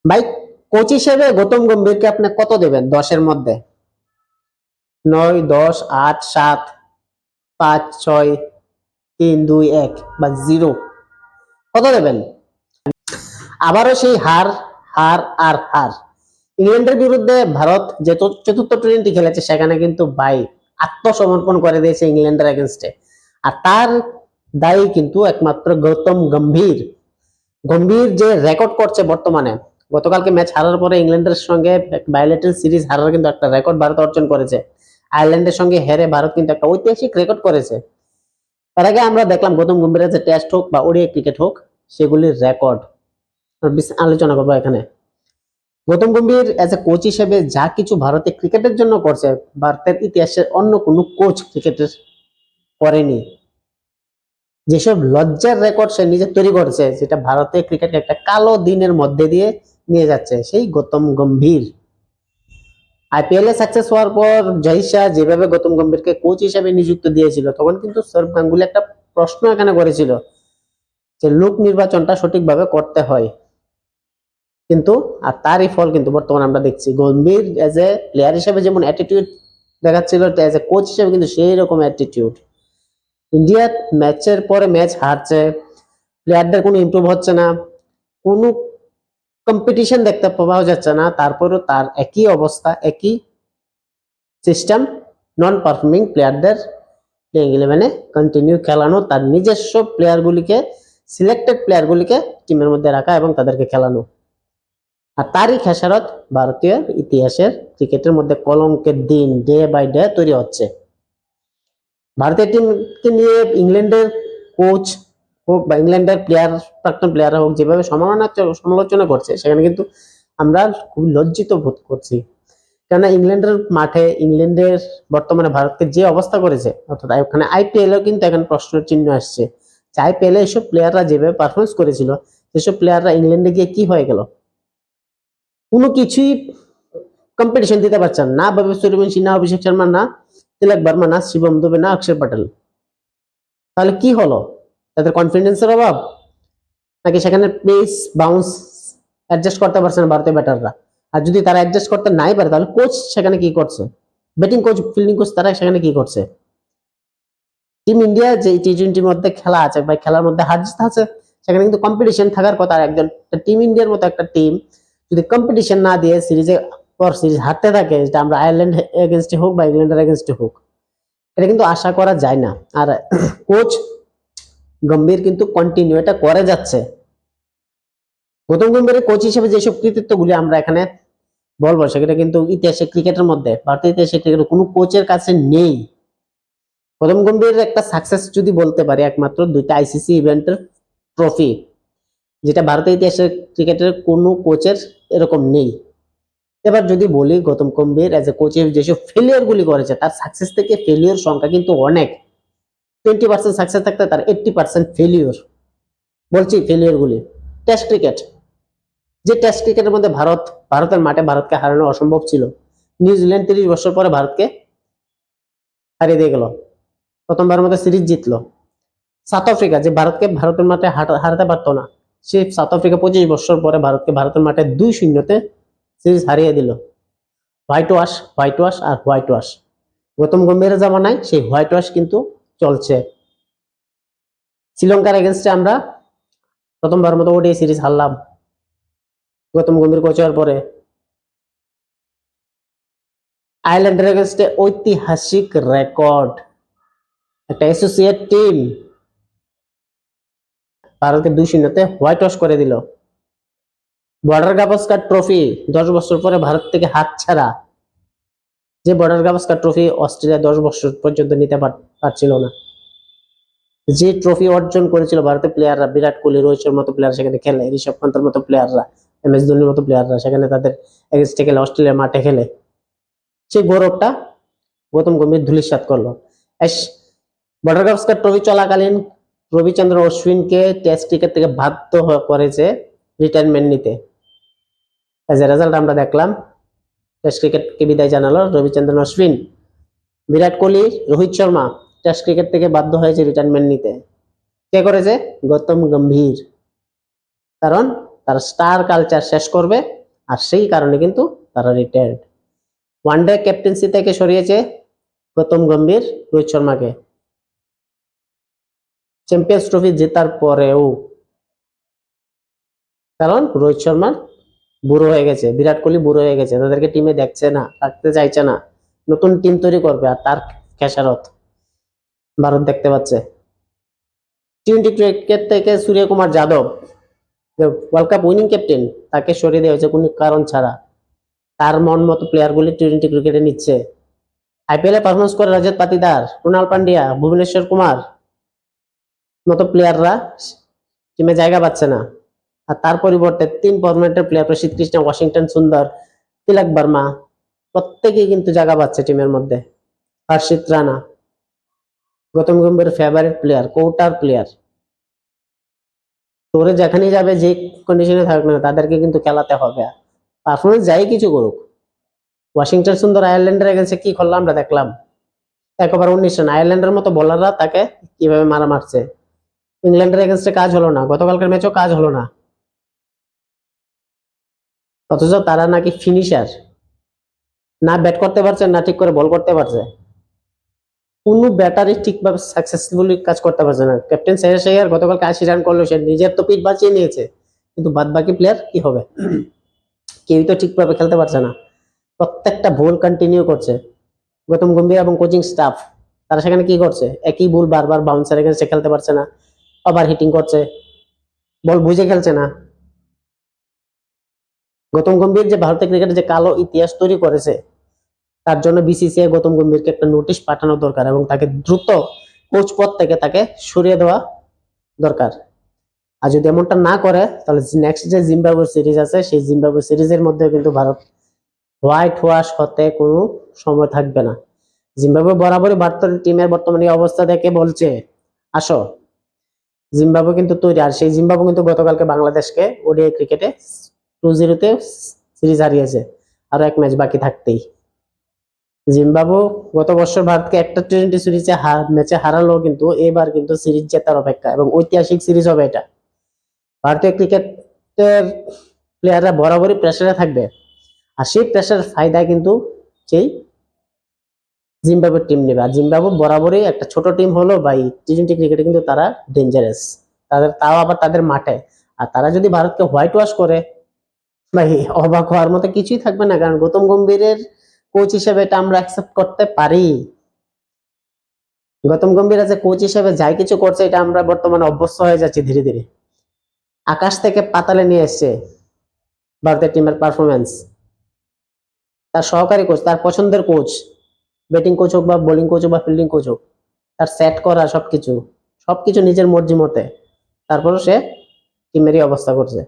ভাই, কোচ হিসেবে গৌতম গম্ভীরকে আপনি কত দেবেন 10-এর মধ্যে? 9, 10, 8, 7, 5, 6, 3, 2, 1 বা 0? কত দেবেন? আবারও সেই হার, হার আর হার। ইংল্যান্ডের বিরুদ্ধে ভারত যে চতুর্থ টি-20 খেলেছে সেখানে কিন্তু ভাই আত্মসমর্পণ করে দিয়েছে ইংল্যান্ডের এগেনস্টে। আর তার দায়ী কিন্তু একমাত্র গৌতম গম্ভীর। গম্ভীর যে রেকর্ড করছে বর্তমানে, গতকালকে ম্যাচ হারার পরে ইংল্যান্ডের সঙ্গে বায়োলেটারাল সিরিজ হারার কিন্তু একটা রেকর্ড ভারত অর্জন করেছে। আয়ারল্যান্ডের সঙ্গে হেরে ভারত কিন্তু একটা ঐতিহাসিক রেকর্ড করেছে। এর আগে আমরা দেখলাম গৌতম গম্ভীরের যে টেস্ট হোক বা ওডিআই ক্রিকেট হোক, সেগুলির রেকর্ড আলোচনা করবো এখানে। Gautam Gambhir as a coach হিসেবে যা কিছু ভারতে ক্রিকেটের জন্য করছে, ভারতের ইতিহাসের অন্য কোনো কোচ ক্রিকেটের করেনি। যেসব লজ্জার রেকর্ড সে নিজে তৈরি করেছে, যেটা ভারতের ক্রিকেটকে একটা কালো দিনের মধ্যে দিয়ে নিয়ে যাচ্ছে সেই গৌতম গম্ভীর। আইপিএল এ সাকসেস হওয়ার পর জয় শাহ যেভাবে গৌতম গম্ভীরকে কোচ হিসেবে নিযুক্ত দিয়েছিল, তখন কিন্তু সৌরভ গাঙ্গুলি একটা প্রশ্ন এখানে করেছিল যে লোক নির্বাচনটা সঠিকভাবে করতে হয়। কিন্তু আর তারই ফল কিন্তু বর্তমানে আমরা দেখছি। গম্ভীর এজ এ প্লেয়ার হিসেবে যেমন অ্যাটিটিউড দেখাচ্ছিল, এজ এ কোচ হিসেবে কিন্তু সেই রকম অ্যাটিটিউড। ইন্ডিয়া ম্যাচের পরে ম্যাচ হারছে, প্লেয়ারদের কোনো ইমপ্রুভ হচ্ছে না, কোনো কম্পিটিশন দেখতে পাওয়া যাচ্ছে না, তারপরেও তার একই অবস্থা, একই সিস্টেম, নন পারফর্মিং প্লেয়ারদের প্লেইং 11-এ কন্টিনিউ খেলানো, তার নিজস্ব প্লেয়ারগুলিকে, সিলেক্টেড প্লেয়ারগুলিকে টিমের মধ্যে রাখা এবং তাদেরকে খেলানো। আর তারই খেসারত ভারতীয় ইতিহাসের ক্রিকেটের মধ্যে কলঙ্কের দিন ডে বাই ডে তৈরি হচ্ছে। ভারতীয় টিমকে নিয়ে ইংল্যান্ডের কোচ হোক বা ইংল্যান্ডের প্লেয়ার, প্রাক্তন প্লেয়াররা হোক, যেভাবে সমালোচনা করছে, সেখানে কিন্তু আমরা খুব লজ্জিত বোধ করছি। কেননা ইংল্যান্ডের মাঠে, ইংল্যান্ডের বর্তমানে ভারতকে যে অবস্থা করেছে, অর্থাৎ ওখানে আইপিএলও কিন্তু এখন প্রশ্নের চিহ্ন আসছে যে আইপিএলে এইসব প্লেয়াররা যেভাবে পারফরমেন্স করেছিল, সেসব প্লেয়াররা ইংল্যান্ডে গিয়ে কি হয়ে গেল? কোনো কিছুই কম্পিটিশন দিতে পারছেন না বৈভব সূর্যবংশী, না অভিষেক শর্মা, না তিলক বর্মা, না শিবম দুবে, না অক্ষর প্যাটেল। তাহলে কি হলো? তাদের কনফিডেন্সের অভাব, নাকি সেখানে পেস বাউন্স অ্যাডজাস্ট করতে পারছে না ভারতীয় ব্যাটাররা? আর যদি তারা অ্যাডজাস্ট করতে নাই পারে, তাহলে কোচ সেখানে কি করছে? ব্যাটিং কোচ, ফিল্ডিং কোচ, তারা সেখানে কি করছে? টিম ইন্ডিয়া যে টি-20 মধ্যে খেলা আছে বা খেলার মধ্যে হার জিত আছে, সেখানে কিন্তু কম্পিটিশন থাকার কথা। একজন টিম ইন্ডিয়ার মতো একটা টিম যদি কম্পিটিশন না দিয়ে সিরিজে পর সিরিজ হারতে থাকে, যেটা আমরা আয়ারল্যান্ড এগেনস্টে হোক বা ইংল্যান্ডের এগেনস্টে হোক, এটা কিন্তু আশা করা যায় না। আর কোচ গম্ভীর কিন্তু কন্টিনিউ এটা করে যাচ্ছে। গৌতম গম্ভীরের কোচ হিসেবে যেসব কৃতিত্বগুলি আমরা এখানে বলবো, সেটা কিন্তু ইতিহাসে ক্রিকেটের মধ্যে, ভারতীয় ইতিহাসে ক্রিকেটের কোনো কোচের কাছে নেই। গৌতম গম্ভীরের একটা সাকসেস যদি বলতে পারি, একমাত্র 2টা আইসিসি ইভেন্টের ট্রফি, যেটা ভারতীয় ইতিহাসের ক্রিকেটের কোনো কোচের এরকম নেই। এবার যদি বলি গৌতম গম্ভীর এজ এ কোচের যেসব ফেলিওর গুলি করেছে, তার সাকসেস থেকে ফেলিওর সংখ্যা কিন্তু অনেক। 20% সাকসেস থাকতে তার 80% ফেলিওর। বলছি ফেলিওর গুলি। টেস্ট ক্রিকেট, যে টেস্ট ক্রিকেটের মধ্যে ভারতের মাঠে ভারতকে হারানো অসম্ভব ছিল। নিউজিল্যান্ড 30 বছর পরে ভারতকে হারিয়ে দিয়ে গেল, প্রথমবার মতো সিরিজ জিতলো। সাউথ আফ্রিকা, যে ভারতের মাঠে হারাতে পারতো না, সেই সাউথ আফ্রিকা 25 বছর পরে ভারতকে ভারতের মাঠে 2-0 সিরিজ হারিয়ে দিল। হোয়াইট ওয়াশ, হোয়াইট ওয়াশ আর হোয়াইট ওয়াশ। গৌতম গম্ভীরের জামানায় সেই হোয়াইট ওয়াশ কিন্তু চলছে। শ্রীলঙ্কার এগেনস্টে আমরা প্রথমবার মতো ODI series হারলাম Gautam Gambhir coach হওয়ার পরে। আয়ারল্যান্ডের এগেনস্টে ঐতিহাসিক রেকর্ড, একটা অ্যাসোসিয়েট টিম ভারতকে 2-0 হোয়াইট ওয়াশ করে দিল। বর্ডার গাভাস্কার ট্রফি 10 বছর পরে ভারত থেকে হাত ছাড়া, যে বর্ডার গাভাস্কার ট্রফি অস্ট্রেলিয়া 10 বছর পর্যন্ত নিতে পারছিল না। যে ট্রফি অর্জন করেছিল ভারতের প্লেয়াররা, বিরাট কোহলি, রোহিত শর্মার মতো প্লেয়ার সেখানে খেলে, ঋষভ পান্তের মতো প্লেয়াররা, এমএস ধোনির মতো প্লেয়াররা সেখানে তাদের এগেনস্টে খেলে, অস্ট্রেলিয়ার মাঠে খেলে, সেই গৌরবটা গৌতম গম্ভীর ধূলিসাৎ করলো। বর্ডার গাভাস্কার ট্রফি চলাকালীন রবিচন্দ্রন অশ্বিনকে টেস্ট ক্রিকেট থেকে বাধ্য করেছে রিটায়ারমেন্ট নিতে। এজ এ রেজাল্ট আমরা দেখলাম টেস্ট ক্রিকেটকে বিদায় জানালো রবিচন্দ্রন অশ্বিন। বিরাট কোহলি, রোহিত শর্মা টেস্ট ক্রিকেট থেকে বাধ্য হয়েছে রিটায়ারমেন্ট নিতে। কে করেছে? গৌতম গম্ভীর। কারণ তার স্টার কালচার শেষ করবে আর সেই কারণে কিন্তু তারা রিটায়ার্ড। ওয়ানডে ক্যাপ্টেন্সি থেকে সরিয়েছে গৌতম গম্ভীর রোহিত শর্মাকে। চ্যাম্পিয়ন্স ট্রফি জেতার পরেও, কারণ রোহিত শর্মা বুড়ো হয়ে গেছে, বিরাট কোহলি বুড়ো হয়ে গেছে, তাদেরকে টিমে দেখছে না, রাখতে চাইছে না, নতুন টিম তৈরি করবে। আর তার খেসারত ভারত দেখতে পাচ্ছে। টি-20 ক্রিকেট থেকে সূর্যকুমার যাদব, যে ওয়ার্ল্ড কাপ উইনিং ক্যাপ্টেন, তাকে সরিয়ে দেওয়া হয়েছে কোনো কারণ ছাড়া। তার মন মতো প্লেয়ারগুলি টি-20 ক্রিকেটে নিচ্ছে। আইপিএল এ পারফরমেন্স করে রজত পাতিদার, কুণাল পান্ডিয়া, ভুবনেশ্বর কুমার মতো প্লেয়াররা টিমে জায়গা পাচ্ছে না। আর তার পরিবর্তে 3 ফরম্যাটের প্লেয়ার, প্রসিদ্ধ কৃষ্ণ, ওয়াশিংটন সুন্দর, তিলক বর্মা, প্রত্যেকেই কিন্তু জায়গা পাচ্ছে টিমের মধ্যে। হর্ষিত রানা, গৌতম গম্ভীর ফেভারিট প্লেয়ার, কোটার প্লেয়ার। তোরে যেখানেই যাবে, যে কন্ডিশনে থাকুক না, তাদেরকে কিন্তু খেলাতে হবে। পারফরমেন্স যাই কিছু করুক। ওয়াশিংটন সুন্দর আয়ারল্যান্ডের এগেন্সে কি করলাম আমরা দেখলাম। একবার 19 রান, আয়ারল্যান্ডের মতো বোলাররা তাকে কিভাবে মারা মারছে। ইংল্যান্ডের এগেন্সে কাজ হলো না, গতকালকার ম্যাচও কাজ হলো না। অথচ তারা নাকি ফিনিশার, না ব্যাট করতে পারছে, না ঠিক করে বল করতে পারছে। কোনো ব্যাটারি ঠিকভাবে সাকসেসফুলি কাজ করতে পারছে না। ক্যাপ্টেন শ্রেয়াস আইয়ার গতকাল 80 রান করলো, সে নিজের তো পিঠ বাঁচিয়ে নিয়েছে, কিন্তু বাদ বাকি প্লেয়ার কি হবে? কেউই তো ঠিকভাবে খেলতে পারছে না, প্রত্যেকটা ভুল কন্টিনিউ করছে। গৌতম গম্ভীর এবং কোচিং স্টাফ, তারা সেখানে কি করছে? একই ভুল বারবার, বাউন্সার এগেন্সে খেলতে পারছে না, ওভার হিটিং করছে, বল বুঝে খেলছে না। গৌতম গম্ভীর যে ভারতের ক্রিকেটে যে কালো ইতিহাস তৈরি করেছে, তার জন্য বিসিসিআই গৌতম গম্ভীরকে একটা নোটিশ পাঠানো দরকার এবং তাকে দ্রুত কোচ পদ থেকে তাকে সরিয়ে দেওয়া দরকার। আর যদি এমনটা না করে, তাহলে নেক্সট যে জিম্বাবুয়ে সিরিজ আছে, সেই জিম্বাবুয়ে সিরিজের মধ্যে কিন্তু ভারত হোয়াইট ওয়াশ হতে কোনো সময় থাকবে না। জিম্বাবুয়ে বরাবরই ভারতের টিমের বর্তমানে অবস্থা দেখে বলছে আসো, জিম্বাবুয়ে কিন্তু তৈরি। আর সেই জিম্বাবুয়ে কিন্তু গতকালকে বাংলাদেশকে ওডিআই ক্রিকেটে 2-0 সিরিজ হারিয়েছে, আরো এক ম্যাচ বাকি থাকতেই। জিম্বাবুয়ে গত বছর ভারতকে একটা টি-20 সিরিজে ম্যাচে হারালো, কিন্তু এবার কিন্তু সিরিজ জেতার অপেক্ষা এবং ঐতিহাসিক সিরিজ হবে এটা। ভারতীয় ক্রিকেটের প্লেয়াররা বরাবরই প্রেসারে থাকবে, আর সেই প্রেসার ফায়দা কিন্তু সেই জিম্বাবুয়ের টিম নেবে। আর জিম্বাবুয়ে বরাবরই একটা ছোট টিম হলো ভাই, টি-20 ক্রিকেটে কিন্তু তারা ডেঞ্জারাস, তাদের তাও আবার তাদের মাঠে। আর তারা যদি ভারতকে হোয়াইট ওয়াশ করে, ভাই অবাক হওয়ার মতো কিছুই থাকবে না। কারণ গৌতম গম্ভীরের কোচ হিসেবে এটা আমরা অ্যাকসেপ্ট করতে পারি। গৌতম গম্ভীর আছে কোচ হিসেবে যাই কিছু করছে, এটা আমরা বর্তমানে অভ্যস্ত হয়ে যাচ্ছি ধীরে ধীরে। আকাশ থেকে পাতালে নিয়ে এসছে ভারতের টিমের পারফরমেন্স। তার সহকারী কোচ, তার পছন্দের কোচ, ব্যাটিং কোচ হোক বা বোলিং কোচ হোক বা ফিল্ডিং কোচ হোক, তার সেট করা সবকিছু সবকিছু নিজের মর্জি মতে, তারপরও সে টিমেরই অবস্থা করছে।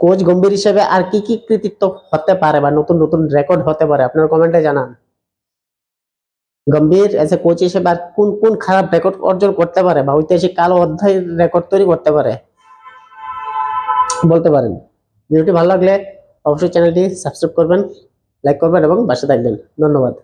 কোচ গম্ভীর হিসেবে আর কি কি কৃতিত্ব হতে পারে বা নতুন নতুন রেকর্ড হতে পারে, আপনার কমেন্টে জানান। গম্ভীর এজ এ কোচ হিসেবে আর কোন কোন খারাপ রেকর্ড অর্জন করতে পারে বা ঐতিহাসিক কালো অধ্যায়ের রেকর্ড তৈরি করতে পারে, বলতে পারেন। ভিডিওটি ভালো লাগলে অবশ্যই চ্যানেলটি সাবস্ক্রাইব করবেন, লাইক করবেন এবং পাশে থাকবেন। ধন্যবাদ।